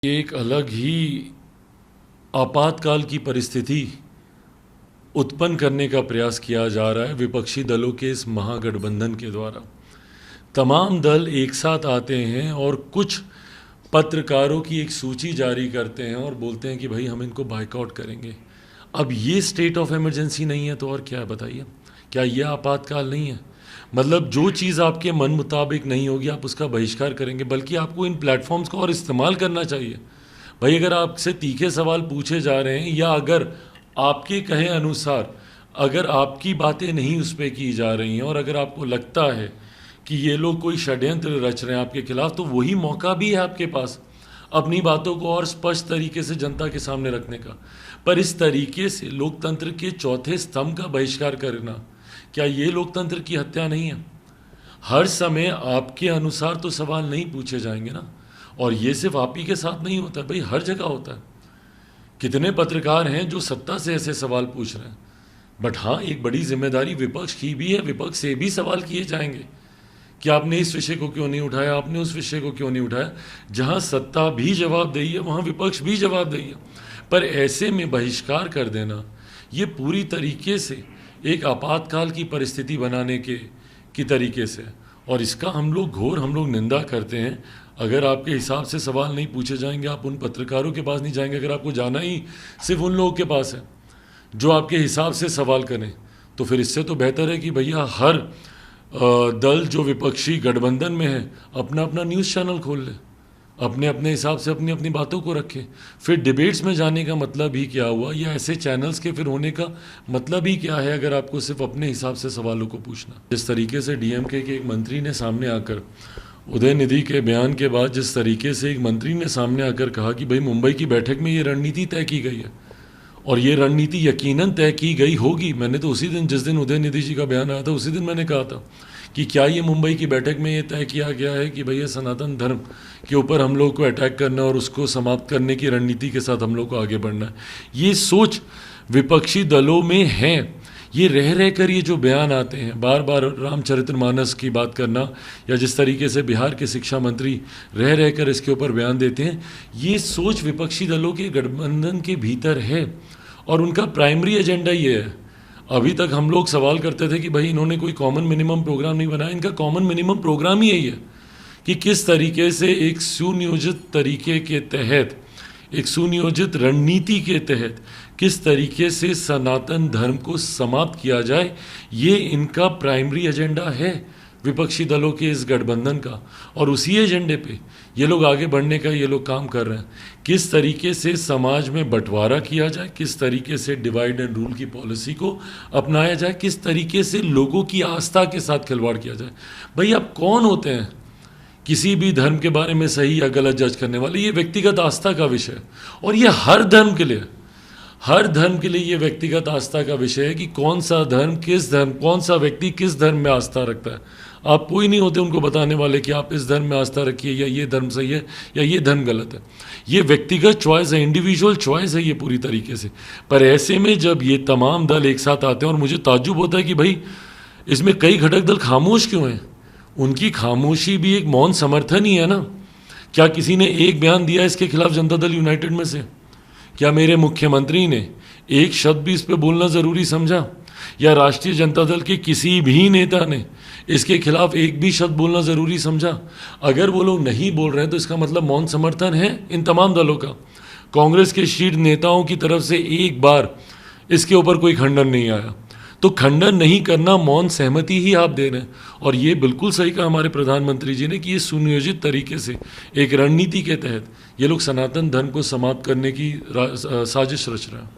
ये एक अलग ही आपातकाल की परिस्थिति उत्पन्न करने का प्रयास किया जा रहा है विपक्षी दलों के इस महागठबंधन के द्वारा। तमाम दल एक साथ आते हैं और कुछ पत्रकारों की एक सूची जारी करते हैं और बोलते हैं कि भाई हम इनको बायकॉट करेंगे। अब ये स्टेट ऑफ इमरजेंसी नहीं है तो और क्या है बताइए? क्या ये आपातकाल नहीं है? मतलब जो चीज़ आपके मन मुताबिक नहीं होगी आप उसका बहिष्कार करेंगे, बल्कि आपको इन प्लेटफॉर्म्स को और इस्तेमाल करना चाहिए। भाई अगर आपसे तीखे सवाल पूछे जा रहे हैं या अगर आपके कहे अनुसार अगर आपकी बातें नहीं उस पर की जा रही हैं और अगर आपको लगता है कि ये लोग कोई षड्यंत्र रच रहे हैं आपके खिलाफ, तो वही मौका भी है आपके पास अपनी बातों को और स्पष्ट तरीके से जनता के सामने रखने का। पर इस तरीके से लोकतंत्र के चौथे स्तंभ का बहिष्कार करना, क्या ये लोकतंत्र की हत्या नहीं है? हर समय आपके अनुसार तो सवाल नहीं पूछे जाएंगे ना। और ये सिर्फ आप ही के साथ नहीं होता, भाई हर जगह होता है। कितने पत्रकार हैं जो सत्ता से ऐसे सवाल पूछ रहे हैं। बट हाँ, एक बड़ी जिम्मेदारी विपक्ष की भी है, विपक्ष से भी सवाल किए जाएंगे कि आपने इस विषय को क्यों नहीं उठाया, आपने उस विषय को क्यों नहीं उठाया। जहाँ सत्ता भी जवाबदेही है वहाँ विपक्ष भी जवाबदेही है। पर ऐसे में बहिष्कार कर देना ये पूरी तरीके से एक आपातकाल की परिस्थिति बनाने की तरीके से, और इसका हम लोग निंदा करते हैं। अगर आपके हिसाब से सवाल नहीं पूछे जाएंगे, आप उन पत्रकारों के पास नहीं जाएंगे, अगर आपको जाना ही सिर्फ उन लोगों के पास है जो आपके हिसाब से सवाल करें, तो फिर इससे तो बेहतर है कि भैया हर दल जो विपक्षी गठबंधन में है अपना अपना न्यूज़ चैनल खोल ले, अपने अपने हिसाब से अपनी अपनी बातों को रखें। फिर डिबेट्स में जाने का मतलब ही क्या हुआ, या ऐसे चैनल्स के फिर होने का मतलब ही क्या है अगर आपको सिर्फ अपने हिसाब से सवालों को पूछना। जिस तरीके से डीएमके के एक मंत्री ने सामने आकर उदयनिधि के बयान के बाद जिस तरीके से एक मंत्री ने सामने आकर कहा कि भाई मुंबई की बैठक में ये रणनीति तय की गई है और ये रणनीति यकीनन तय की गई होगी। मैंने तो उसी दिन, जिस दिन उदयनिधि जी का बयान आया था, उसी दिन मैंने कहा था कि क्या ये मुंबई की बैठक में ये तय किया गया है कि भैया सनातन धर्म के ऊपर हम लोग को अटैक करना और उसको समाप्त करने की रणनीति के साथ हम लोग को आगे बढ़ना है। ये सोच विपक्षी दलों में है। ये रह रह कर ये जो बयान आते हैं, बार बार रामचरितमानस की बात करना, या जिस तरीके से बिहार के शिक्षा मंत्री रह रह कर इसके ऊपर बयान देते हैं, ये सोच विपक्षी दलों के गठबंधन के भीतर है और उनका प्राइमरी एजेंडा ये है। अभी तक हम लोग सवाल करते थे कि भाई इन्होंने कोई कॉमन मिनिमम प्रोग्राम नहीं बनाया। इनका कॉमन मिनिमम प्रोग्राम ही यही है कि किस तरीके से एक सुनियोजित तरीके के तहत, एक सुनियोजित रणनीति के तहत किस तरीके से सनातन धर्म को समाप्त किया जाए। ये इनका प्राइमरी एजेंडा है विपक्षी दलों के इस गठबंधन का, और उसी एजेंडे पे ये लोग आगे बढ़ने का ये लोग काम कर रहे हैं। किस तरीके से समाज में बंटवारा किया जाए, किस तरीके से डिवाइड एंड रूल की पॉलिसी को अपनाया जाए, किस तरीके से लोगों की आस्था के साथ खिलवाड़ किया जाए। भाई आप कौन होते हैं किसी भी धर्म के बारे में सही या गलत जज करने वाले? ये व्यक्तिगत आस्था का विषय है, और ये हर धर्म के लिए, हर धर्म के लिए ये व्यक्तिगत आस्था का विषय है कि कौन सा धर्म, किस धर्म, कौन सा व्यक्ति किस धर्म में आस्था रखता है। आप कोई नहीं होते उनको बताने वाले कि आप इस धर्म में आस्था रखिए, या ये धर्म सही है या ये धर्म गलत है। ये व्यक्तिगत चॉइस है, इंडिविजुअल चॉइस है ये पूरी तरीके से। पर ऐसे में जब ये तमाम दल एक साथ आते हैं, और मुझे ताज्जुब होता है कि भाई इसमें कई घटक दल खामोश क्यों हैं। उनकी खामोशी भी एक मौन समर्थन ही है ना। क्या किसी ने एक बयान दिया इसके खिलाफ जनता दल यूनाइटेड में से? क्या मेरे मुख्यमंत्री ने एक शब्द भी इस पर बोलना ज़रूरी समझा, या राष्ट्रीय जनता दल के किसी भी नेता ने इसके खिलाफ एक भी शब्द बोलना ज़रूरी समझा? अगर वो लोग नहीं बोल रहे हैं तो इसका मतलब मौन समर्थन है इन तमाम दलों का। कांग्रेस के शीर्ष नेताओं की तरफ से एक बार इसके ऊपर कोई खंडन नहीं आया। तो खंडन नहीं करना, मौन सहमति ही आप दे रहे हैं। और ये बिल्कुल सही कहा हमारे प्रधानमंत्री जी ने कि ये सुनियोजित तरीके से एक रणनीति के तहत ये लोग सनातन धर्म को समाप्त करने की साजिश रच रहे हैं।